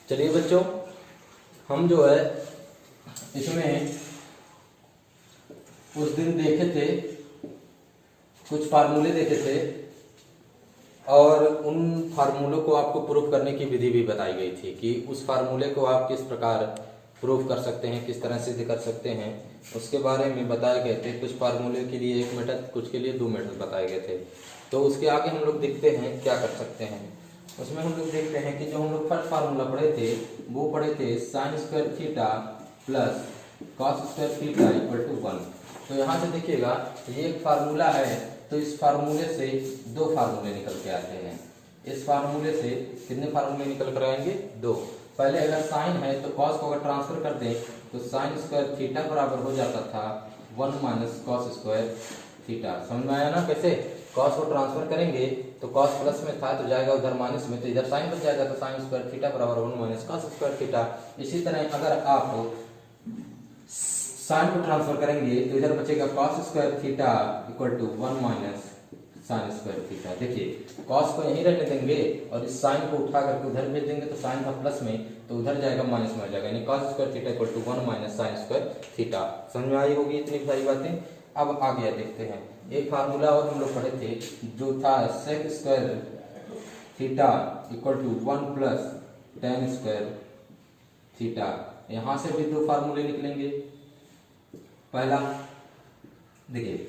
चलिए बच्चों, हम जो है इसमें उस दिन देखे थे, कुछ फार्मूले देखे थे और उन फार्मूलों को आपको प्रूफ करने की विधि भी बताई गई थी कि उस फार्मूले को आप किस प्रकार प्रूफ कर सकते हैं, किस तरह सिद्ध कर सकते हैं, उसके बारे में बताए गए थे। कुछ फार्मूले के लिए 1 मेथड, कुछ के लिए 2 मेथड बताए गए थे। तो उसके आगे हम लोग देखते हैं क्या कर सकते हैं। उसमें हम लोग देखते हैं कि जो हम लोग फर्स्ट फार्मूला पढ़े थे वो पढ़े थे sine square theta plus cos square theta equal to 1। तो यहाँ से देखिएगा ये एक फार्मूला है, तो इस फार्मूले से 2 फार्मूले निकल के आते हैं। इस फार्मूले से कितने फार्मूले निकल कर आएंगे? 2। पहले अगर साइन है तो कॉस को अगर ट्रांसफर कर दें तो साइन स्क्वायर थीटा बराबर हो जाता था 1 माइनस कॉस स्क्वायर थीटा। समझ में आया ना कैसे? कॉस को ट्रांसफर करेंगे तो कॉस प्लस में था तो जाएगा उधर माइनस में, तो इधर साइन बच जाएगा, तो साइन स्क्वायर थीटा बराबर 1 माइनस कॉस स्क्वायर थीटा। इसी तरह अगर आप साइन को ट्रांसफर करेंगे तो इधर बचेगा cos square theta equal to 1 minus sine square theta. देखिए कॉस को यहीं रहने देंगे और इस साइन को उठा करके उधर भेज देंगे, तो साइन था प्लस में तो उधर जाएगा माइनस में आ जाएगा, यानी cos square theta equal to 1 minus sine square theta. समझ में आई होगी इतनी सारी बातें। अब आगे देखते हैं, एक फार्मूला और हम लोग पढ़े थे जो था sec square theta equal to 1 plus tan square theta. यहां से भी 2 फार्मूले निकलेंगे। पहला देखिए,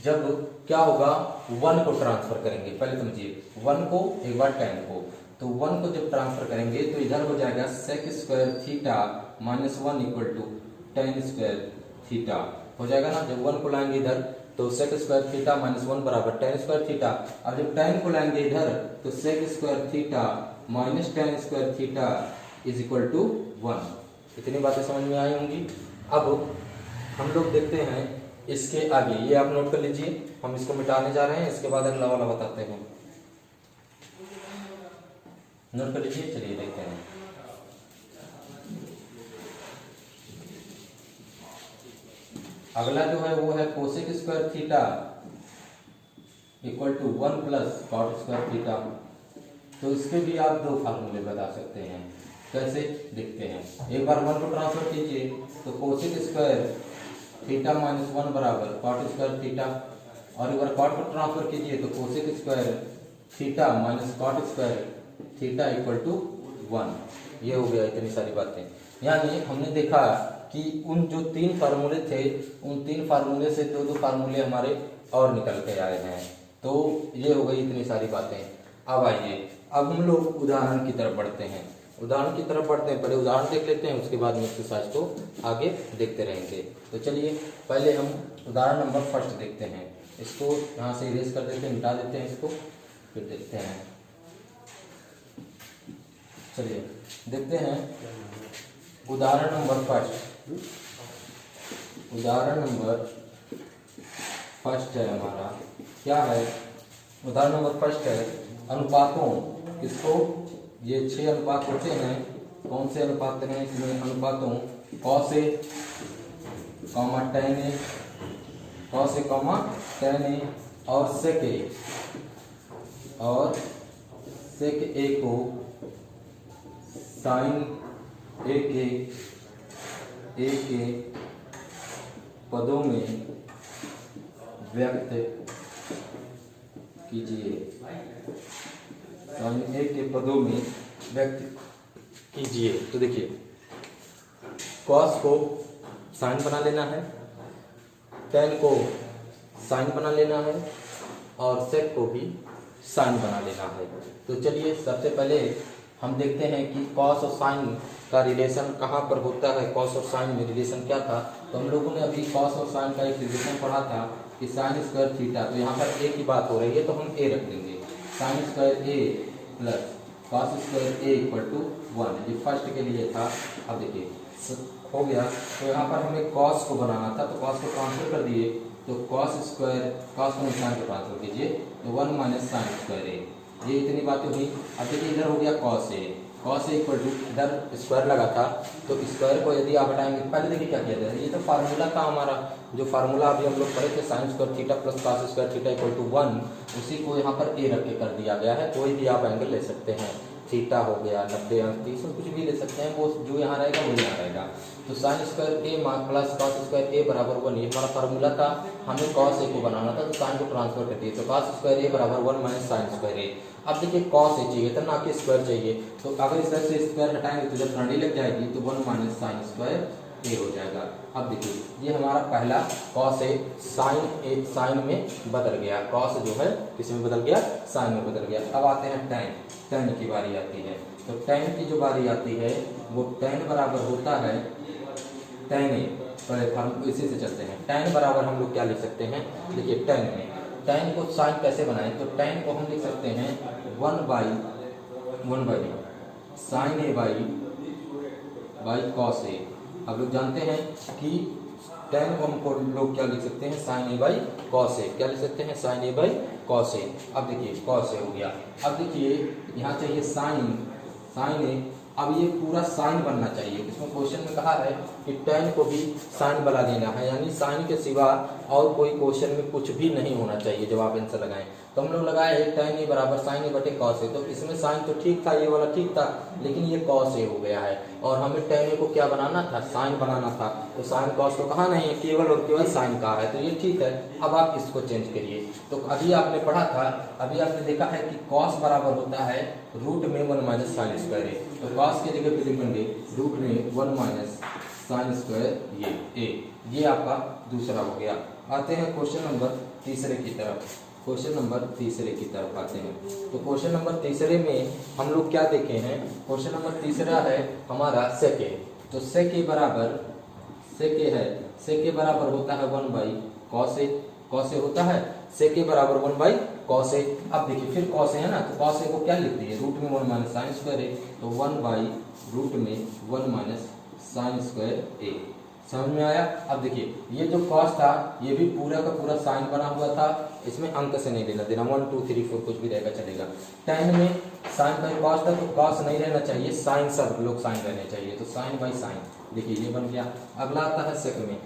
जब क्या होगा 1 को ट्रांसफर करेंगे, पहले समझिए 1 को एक बार टेन को, तो 1 को जब ट्रांसफर करेंगे तो इधर हो जाएगा sec square theta minus 1 equal to tan square theta हो जाएगा ना। जब 1 को लाएंगे इधर तो सेक स्क्वायर थीटा माइनस 1 बराबर टेन स्क्वायर थीटा। अब जब टेन को लाएंगे इधर तो sec square theta minus tan square theta is equal to 1। इतनी बातें समझ में आई होंगी। अब हम लोग देखते हैं इसके आगे, ये आप नोट कर लीजिए, हम इसको मिटाने जा रहे हैं, इसके बाद अगला वाला बताते हैं। नोट कर लीजिए, चलिए देखते हैं। अगला जो है वो है cosec square theta equal to 1 plus cot square theta. तो इसके भी आप 2 फार्मूले बता सकते हैं। कैसे देखते हैं, एक बार 1 को ट्रांसफर कीजिए तो कोसेक स्क्वायर थीटा माइनस 1 बराबर कॉट स्क्वायर थीटा, और एक बार कॉट को ट्रांसफर कीजिए तो cosec square theta minus cot square theta equal to 1। ये हो गया इतनी सारी बातें। यानी हमने देखा कि उन जो 3 फार्मूले थे उन 3 फार्मूले से 2 फार्मूले हमारे और निकल के आए हैं। तो ये हो गई इतनी सारी बातें। अब आइए, अब हम लोग उदाहरण की तरफ बढ़ते हैं। उदाहरण की तरफ बढ़ते हैं, पहले उदाहरण देख लेते हैं, उसके बाद में एक्सरसाइज को आगे देखते रहेंगे। तो चलिए पहले हम उदाहरण नंबर फर्स्ट देखते हैं। इसको यहाँ से इरेज कर देते हैं, मिटा देते हैं इसको, फिर देखते हैं। चलिए देखते हैं उदाहरण नंबर फर्स्ट। उदाहरण नंबर फर्स्ट है हमारा, क्या है? उदाहरण नंबर फर्स्ट है अनुपातों। किसको? ये 6 अनुपात होते हैं। कौन से अनुपात हैं इसमें? अनुपातों cos A comma ten A, cos A comma ten ए और सेक ए, और सेक ए को साइन ए के पदों में व्यक्त कीजिए। साइन ए के पदों में व्यक्त कीजिए। तो देखिए कॉस को साइन बना लेना है, टेन को साइन बना लेना है और सेक को भी साइन बना लेना है। तो चलिए सबसे पहले हम देखते हैं कि कॉस और साइन का रिलेशन कहाँ पर होता है। कॉस और साइन में रिलेशन क्या था? तो हम लोगों ने अभी कॉस और साइन का एक रिलेशन पढ़ा था कि साइन स्क्वायर थीटा, तो यहाँ पर ए की बात हो रही है तो हम ए रख देंगे। Sine square A plus cos square A equal to 1, ये फर्स्ट के लिए था। अब देखिए हो गया, तो यहाँ पर हमें कॉस को बनाना था, तो कॉस को ट्रांसफर कर दिए, तो कॉस स्क्वायर, कॉस को निशान को ट्रांसफर कीजिए तो 1 माइनस साइन स्क्वायर ए। ये इतनी बातें हुई। अब देखिए इधर हो गया cos A, cos A equal to, इधर स्क्वायर लगा था तो स्क्वायर को यदि आप हटाएंगे, पहले देखिए क्या किया जाए, ये तो फार्मूला था हमारा, जो फार्मूला अभी हम लोग पढ़े थे sine square theta plus cos square theta equal to 1, उसी को यहाँ पर ए रख के कर दिया गया है। कोई भी आप एंगल ले सकते हैं। थीटा हो गया 90 अंश, इसमें कुछ भी ले सकते हैं, वो जो यहाँ रहेगा वो यहाँ रहेगा। तो sign square A plus cos square ए बराबर 1, ये हमारा फार्मूला था, हमें कॉस ए को बनाना था, तो साइन को ट्रांसफर कर दिए, तो कॉस स्क्वायर ए बराबर 1 माइनस साइन स्क्वायर ए। अब देखिए कॉस ए चाहिए था, ना कि स्क्वायर चाहिए, तो अगर इस तरह से स्क्वायर हटाएंगे तो जब प्रणाली लग जाएगी तो 1 माइनस साइन स्क्वायर ए हो जाएगा। अब देखिए ये हमारा पहला कॉस ए साइन में बदल गया, कॉस जो है किस में बदल गया, साइन में बदल गया। अब आते हैं टैन की बारी आती है, तो टैन की जो बारी आती है वो टैन बराबर होता है टैन ए, हम इसी से चलते हैं। टैन बराबर हम लोग क्या लिख सकते हैं, देखिए टैन में टैन को साइन कैसे बनाएं, तो टैन को हम लिख सकते हैं 1 by sine A by cos A. अब लोग जानते हैं कि टैन को हमको लोग क्या लिख सकते हैं, साइन ए बाई कॉस ए, क्या लिख सकते हैं, sign A by cos A. अब देखिए कॉस ए हो गया, अब देखिए यहाँ चाहिए साइन ए, अब ये पूरा साइन बनना चाहिए, इसमें क्वेश्चन में कहा है कि टैन को भी साइन बना देना है, यानी साइन के सिवा और कोई क्वेश्चन में कुछ भी नहीं होना चाहिए जब आप आंसर लगाएं। तो हम लोग लगाए टैन ए बराबर साइन ए बटे कॉस ए, तो इसमें साइन तो ठीक था, ये वाला ठीक था, लेकिन ये कॉस ए हो गया है, और हमें टैन ए को क्या बनाना था, साइन बनाना था, तो साइन कॉस तो कहाँ नहीं है, केवल और केवल साइन का है, तो ये ठीक है। अब आप इसको चेंज करिए, तो अभी आपने पढ़ा था, अभी आपने देखा है कि कॉस बराबर होता है रूट में 1 माइनस साइन स्क्वायर ए, तो कॉस की जगह पे लिखेंगे रूट में 1 माइनस साइन स्क्वायर ये आपका दूसरा हो गया। आते हैं क्वेश्चन नंबर तीसरे की तरफ, क्वेश्चन नंबर तीसरे की तरफ आते हैं। तो क्वेश्चन नंबर तीसरे में हम लोग क्या देखे हैं, क्वेश्चन नंबर तीसरा है हमारा सेक ए, तो सेक ए बराबर होता है 1 बाई कॉस ए होता है, सेक ए बराबर 1 बाई कॉस ए। अब देखिए फिर कॉस ए है ना, तो कॉस ए को क्या लिख दिए, रूट में 1 माइनस साइन स्क्वायर ए, तो 1 बाई रूट में 1 माइनस साइन स्क्वायर ए। समझ में आया। अब देखिए ये जो कॉस था ये भी पूरा का पूरा साइन बना हुआ था, इसमें अंक से नहीं लेना देना, 1 2 3 4 कुछ भी रहेगा चलेगा। टैन में साइन बाई कॉस था, तो कॉस नहीं रहना चाहिए, साइन सब लोग साइन रहने चाहिए, तो साइन बाई साइन, देखिए ये बन गया। अगला आता है सेक में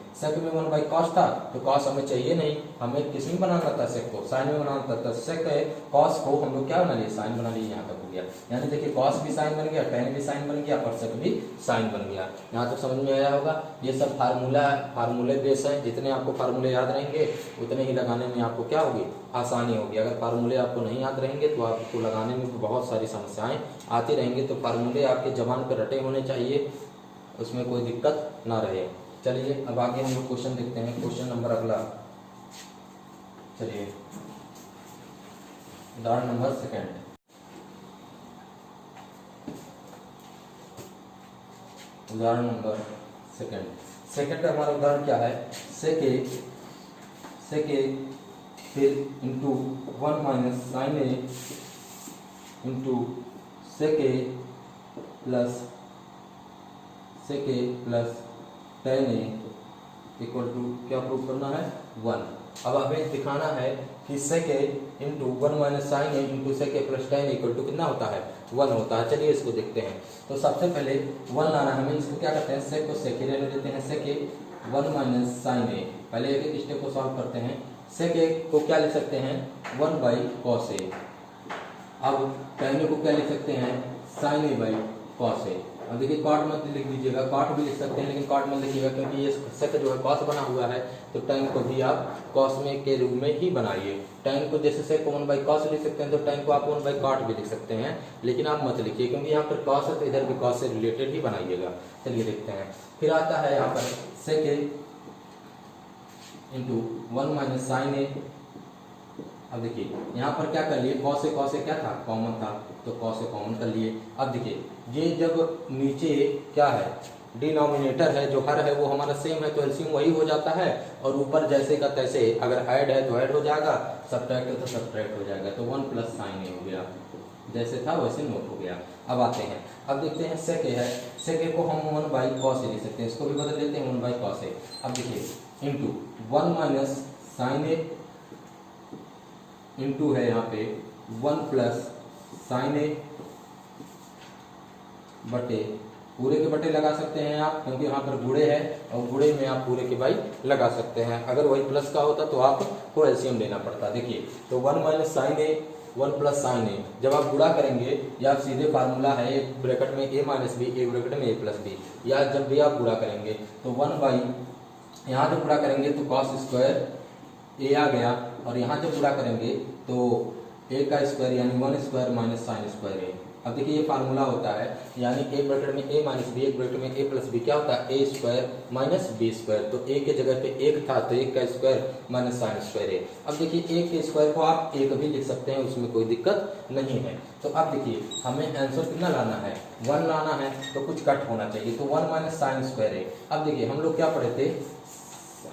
1 बाई कॉस था, तो कॉस हमें चाहिए नहीं, हमें किस में बनाना था, सेक को, साइन में बनाना था, सेक कॉस को हम लोग क्या बना लिए, साइन बना लिए, यहाँ तक हो गया। यानी देखिए कॉस भी साइन बन गया, टैन भी साइन बन गया, और सेक भी साइन बन गया। यहाँ तक समझ में आया होगा। ये सब फार्मूले बेस है, जितने आपको फार्मूले याद रहेंगे उतने ही लगाने में आपको क्या होगी, आसानी होगी। अगर फार्मूले आपको नहीं याद रहेंगे तो आपको लगाने में बहुत सारी समस्याएं आती रहेंगी, तो फार्मूले आपके जबान पर रटे होने चाहिए, उसमें कोई दिक्कत ना रहे। चलिए अब आगे हम लोग क्वेश्चन देखते हैं, क्वेश्चन नंबर अगला, चलिए उदाहरण नंबर सेकंड। उदाहरण नंबर सेकंड हमारा उदाहरण क्या है, सेक ए फिर into 1 minus sine A into sec A plus tan A equal to क्या प्रूव करना है, 1। अब हमें दिखाना है कि sec A into 1 minus sine A into sec A plus tan equal to कितना होता है, 1 होता है। चलिए इसको देखते हैं। तो सबसे पहले 1 लाना है हमें, इसको क्या करते हैं, सेक को सेक ए रहने देते हैं, सेक ए 1 माइनस साइन ए, पहले एक स्टेप को सॉल्व करते हैं। सेक ए को क्या लिख सकते हैं, 1 बाई कॉस ए। अब टैन ए को क्या लिख सकते हैं, sign A by cos A. अब देखिए कॉट मत लिख दीजिएगा, कॉट भी लिख सकते हैं लेकिन कॉट मत लिखिएगा, क्योंकि ये सेक जो है कॉस बना हुआ है, तो टैन को भी आप कॉस में के रूप में ही बनाइए। टैन को जैसे सेक को 1 बाई कॉस लिख सकते हैं, तो टैन को आप 1 बाई कॉट भी लिख सकते हैं, लेकिन आप मत लिखिए क्योंकि यहाँ पर कॉस है तो इधर भी कॉस से रिलेटेड ही बनाइएगा। चलिए देखते हैं। फिर आता है यहाँ पर सेक A into 1 minus sine A. अब देखिए यहाँ पर क्या कर लिए, कॉस ए क्या था, कॉमन था, तो कॉस ए कॉमन कर लिए। अब देखिए ये जब नीचे क्या है, डिनोमिनेटर है, जो हर है वो हमारा सेम है, तो एलसीएम वही हो जाता है, और ऊपर जैसे का तैसे, अगर ऐड है तो ऐड हो जाएगा, सब्ट्रैक्ट है तो सब्ट्रैक्ट हो जाएगा, तो 1 प्लस साइन ए हो गया, जैसे था वैसे नोट हो गया। अब आते हैं, अब देखते हैं सेक ए है, सेक ए को हम 1 बाई कॉस ए लिख सकते हैं, इसको भी बदल देते हैं 1 बाई कॉस ए। अब देखिए into 1 minus sine A into है यहाँ पे 1 प्लस साइन ए बटे, पूरे के बटे लगा सकते हैं आप, क्योंकि यहाँ पर गुणे है और गुणे में आप पूरे के बाई लगा सकते हैं। अगर वही प्लस का होता तो आपको एलसीएम लेना पड़ता। देखिए तो 1 माइनस साइन ए वन प्लस साइन ए। जब आप गुणा करेंगे या आप सीधे फार्मूला है एक ब्रैकेट में ए माइनस बी, एक ब्रैकेट में ए प्लस बी, या जब भी आप गुणा करेंगे तो 1 यहाँ जब गुणा करेंगे तो कॉस स्क्वायर ए आ गया, और यहाँ जब गुणा करेंगे तो ए का स्क्वायर यानी 1 स्क्वायर माइनस साइन स्क्वायर ए। अब देखिए ये फार्मूला होता है, यानी एक ब्रैकेट में ए माइनस बी, एक ब्रैकेट में ए प्लस बी, क्या होता है ए स्क्वायर माइनस बी स्क्वायर। तो ए के जगह पे एक था तो एक का स्क्वायर माइनस साइन स्क्वायर ए। अब देखिए एक के स्क्वायर को आप एक भी लिख सकते हैं, उसमें कोई दिक्कत नहीं है। तो अब देखिए हमें आंसर कितना लाना है, 1 लाना है, तो कुछ कट होना चाहिए, तो 1 माइनस साइन स्क्वायर ए। अब देखिए हम लोग क्या पढ़े थे,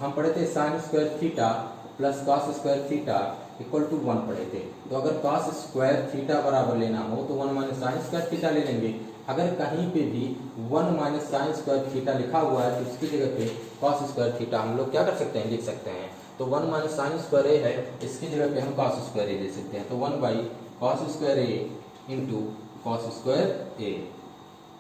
हम पढ़े थे sine square theta plus cos square theta equal to 1 पढ़े थे। तो अगर कॉस स्क्वायर थीटा बराबर लेना हो तो 1 माइनस साइन स्क्वायर थीटा ले लेंगे। अगर कहीं पे भी 1 माइनस साइन स्क्वायर थीटा लिखा हुआ है तो इसकी जगह पे कॉस स्क्वायर थीटा हम लोग क्या कर सकते हैं, लिख सकते हैं। तो 1 माइनस साइन स्क्वायर ए है, इसकी जगह पे हम कॉस स्क्वायर ए ले सकते हैं। तो 1 by cos square A into cos square A.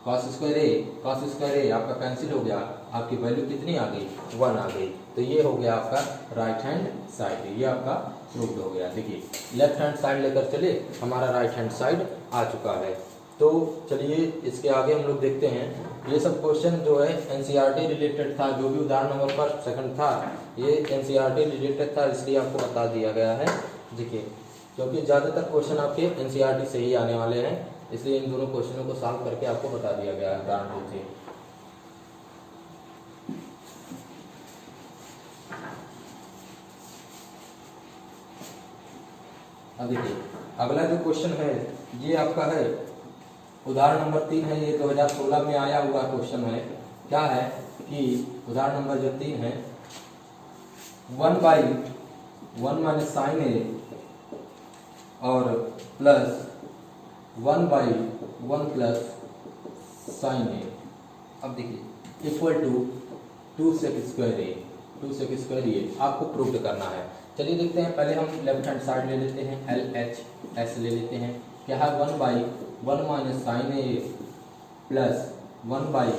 Cos square A आपका कैंसिल हो गया, आपकी वैल्यू कितनी आ गई, 1 आ गई। तो ये हो गया आपका राइट हैंड साइड, ये आपका प्रूव्ड हो गया। देखिए लेफ्ट हैंड साइड लेकर चले, हमारा राइट हैंड साइड आ चुका है। तो चलिए इसके आगे हम लोग देखते हैं। ये सब क्वेश्चन जो है एनसीईआरटी रिलेटेड था, जो भी उदाहरण नंबर फर्स्ट सेकंड था ये एनसीईआरटी रिलेटेड था, इसलिए आपको बता दिया गया है। देखिए क्योंकि ज़्यादातर क्वेश्चन आपके एनसीईआरटी से ही आने वाले हैं, इसलिए इन दोनों क्वेश्चनों को सॉल्व करके आपको बता दिया गया है उदाहरण से। अब देखिए अगला जो क्वेश्चन है ये आपका है उदाहरण नंबर 3 है, ये 2016 में आया हुआ क्वेश्चन है। क्या है कि उदाहरण नंबर जो 3 है 1 बाई 1 माइनस साइन ए और plus 1 by 1 plus sine A. अब देखिए equal to 2 sec square A, 2 sec square A आपको प्रूव करना है। चलिए देखते हैं, पहले हम लेफ्ट हैंड साइड ले लेते हैं, एल एच एस ले लेते हैं। क्या है 1 by 1 minus sine A plus 1 by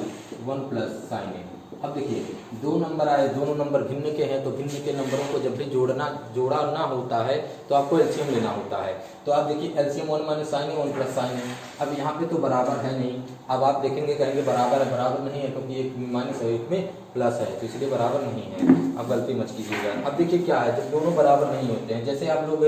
1 plus sine A. अब देखिए दो नंबर आए, दोनों नंबर भिन्न के हैं, तो भिन्न के नंबरों को जब भी जोड़ना होता है तो आपको एलसीएम लेना होता है। तो आप देखिए एलसीएम 1 माइनस साइन ए 1 प्लस साइन है। अब यहाँ पे तो बराबर है नहीं, अब आप देखेंगे कहेंगे बराबर है, बराबर नहीं है क्योंकि एक माइनस है एक में प्लस है, तो इसलिए बराबर नहीं है। अब गलती मत कीजिएगा। अब देखिए क्या है, जब दोनों बराबर नहीं होते हैं, जैसे आप लोग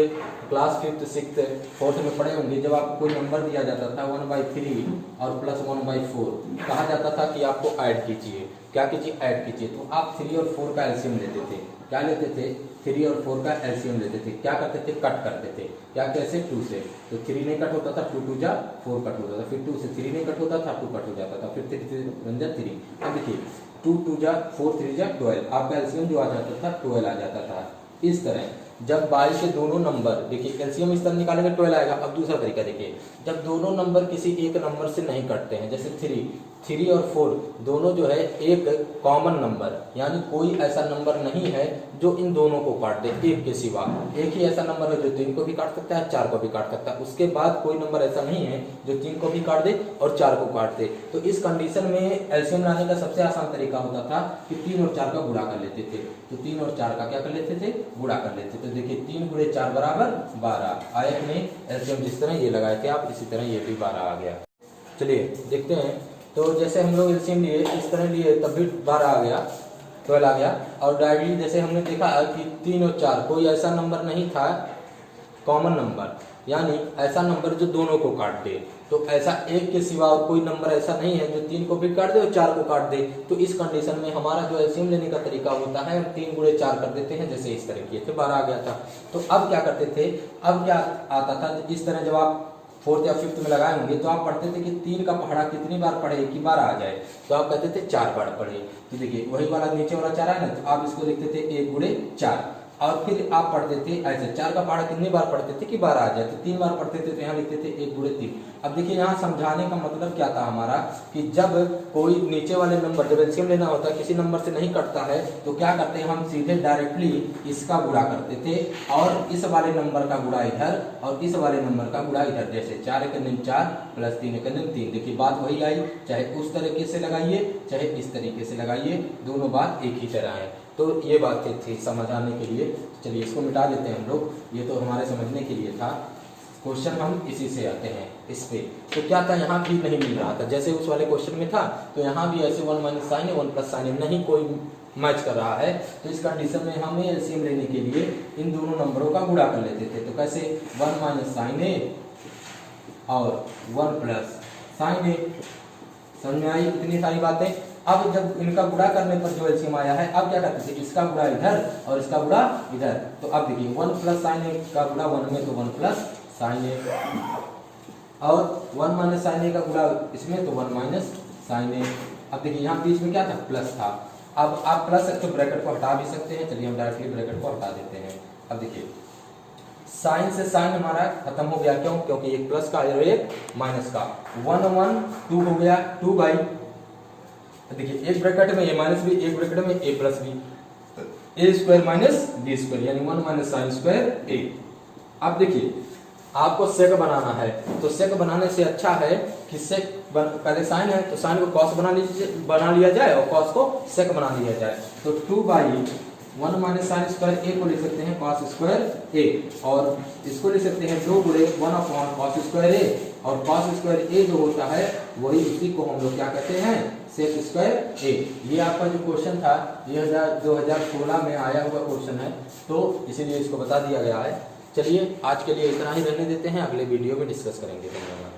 क्लास 5th 6th 4th में पढ़े होंगे, जब आपको कोई नंबर दिया जाता था 1/3 और प्लस 1/4, कहा जाता था कि आपको ऐड कीजिए, क्या कीजिए, ऐड कीजिए। तो आप 3 और 4 का एलसीएम लेते थे, क्या लेते थे, 3 और 4 का एलसीएम लेते थे। क्या करते थे, कट करते थे, क्या कैसे, 2 से। तो 3 नहीं कट होता था, 2 2 जा 4 कट होता था, फिर 2 से 3 नहीं कट होता था, 2 कट हो जाता था, फिर 3 बन जा 3। अब देखिए 2 2 जा 4 3 जा 12, आपका एलसीएम जो आ जाता था 12 आ जाता था। इस तरह जब बाई के दोनों नंबर, देखिए एलसीएम इस तरह निकालेंगे 12 आएगा। अब दूसरा तरीका देखिए, जब दोनों नंबर किसी एक नंबर से नहीं कटते हैं, जैसे 3 और 4 दोनों जो है एक कॉमन नंबर, यानी कोई ऐसा नंबर नहीं है जो इन दोनों को काट दे, एक के सिवा। एक ही ऐसा नंबर है जो 3 को भी काट सकता है, 4 को भी काट सकता है, उसके बाद कोई नंबर ऐसा नहीं है जो 3 को भी काट दे और 4 को काट दे। तो इस कंडीशन में एलसीएम लाने का सबसे आसान तरीका होता था कि 3 और 4 का गुणा कर लेते थे। तो 3 और 4 का क्या कर लेते थे, गुणा कर लेते थे। तो देखिए 3 गुणे 4 बराबर 12। आयत में एलसीएम जिस तरह ये लगाए थे आप, इसी तरह ये भी 12 आ गया। चलिए देखते हैं, तो जैसे हम लोग एलसीएम लिए इस तरह लिए तब भी 12 आ गया, 12 आ गया। और डायरेक्टली जैसे हमने देखा कि 3 और 4 कोई ऐसा नंबर नहीं था कॉमन नंबर, यानी ऐसा नंबर जो दोनों को काट दे। तो ऐसा एक के सिवा और कोई नंबर ऐसा नहीं है जो 3 को भी काट दे और 4 को काट दे। तो इस कंडीशन में हमारा जो एलसीएम लेने का तरीका होता है, हम 3 गुणे 4 कर देते हैं, जैसे इस तरह किए थे, 12 आ गया था। तो अब क्या करते थे, अब क्या आता था, इस तरह जब आप 4th या 5th में लगाए होंगे तो आप पढ़ते थे कि 3 का पहाड़ा कितनी बार पढ़े कि 12 आ जाए, तो आप कहते थे 4 बार पढ़े। तो देखिए वही वाला नीचे वाला 4 है ना, तो आप इसको लिखते थे 1 गुणे 4। और फिर आप पढ़ते थे ऐसे 4 का पहाड़ा कितनी बार पढ़ते थे कि 12 आ जाए, तो 3 बार पढ़ते थे, तो यहाँ लिखते थे 1 गुणे 3। अब देखिए यहाँ समझाने का मतलब क्या था हमारा, कि जब कोई नीचे वाले नंबर, जब एलसीएम लेना होता है किसी नंबर से नहीं कटता है, तो क्या करते हैं, हम सीधे डायरेक्टली इसका गुणा करते थे और इस वाले नंबर का गुणा इधर और इस वाले नंबर का गुणा इधर। जैसे 4 एक 4 प्लस 3 एक 3, देखिए बात वही आई, चाहे उस तरीके से लगाइए चाहे इस तरीके से लगाइए, दोनों बात एक ही तरह है। तो ये बातें थी समझाने के लिए। चलिए इसको मिटा देते हैं हम लोग, ये तो हमारे समझने के लिए था। क्वेश्चन हम इसी से आते हैं इस पे। तो क्या था, यहाँ भी नहीं मिल रहा था, जैसे उस वाले क्वेश्चन में था, तो यहाँ भी ऐसे 1 माइनस साइन है 1 प्लस साइन है, नहीं कोई मैच कर रहा है। तो इस कंडीशन में हमें एलसीएम लेने के लिए इन दोनों नंबरों का गुणा कर लेते थे। तो कैसे, 1 माइनस साइन ए और 1 प्लस साइन ए। समझ में आई इतनी सारी बातें। अब जब इनका गुणा करने पर जो एलसीएम आया है, अब क्या करते थे, इसका गुणा इधर और इसका गुणा इधर। तो अब देखिए 1 प्लस साइन ए का गुणा 1 में, तो 1 प्लस साइन ए, और 1 माइनस साइन ए का गुणा इसमें, तो 1 माइनस साइन ए। अब देखिए यहाँ बीच में क्या था, प्लस था। अब आप प्लस तो ब्रैकेट को हटा भी सकते हैं, चलिए हम डायरेक्टली ब्रैकेट को हटा देते हैं। अब देखिए साइन से साइन हमारा खत्म हो गया, क्यों, क्योंकि एक प्लस का और एक माइनस का। 1 1 2 हो गया, 2 बाई, देखिए एक ब्रैकेट में ए माइनस बी, एक ब्रैकेट में ए प्लस बी, ए स्क्वायर माइनस बी स्क्वायर, यानी 1 माइनस साइन स्क्वायर ए। अब देखिए आपको सेक बनाना है, तो सेक बनाने से अच्छा है कि सेक पहले साइन है तो साइन को कॉस बना लिया जाए और कॉस को सेक बना लिया जाए। तो 2 बाई 1 माइनस साइन स्क्वायर ए को लिख सकते हैं कॉस स्क्वायर ए, और इसको लिख सकते हैं 2 गुणे 1 अपॉन कॉस स्क्वायर ए, और कॉस स्क्वायर ए जो होता है वही उसी को हम लोग क्या कहते हैं, सेक स्क्वायर ए। ये आपका जो क्वेश्चन था ये 2016 में आया हुआ क्वेश्चन है, तो इसीलिए इसको बता दिया गया है। चलिए आज के लिए इतना ही रहने देते हैं, अगले वीडियो में डिस्कस करेंगे। धन्यवाद।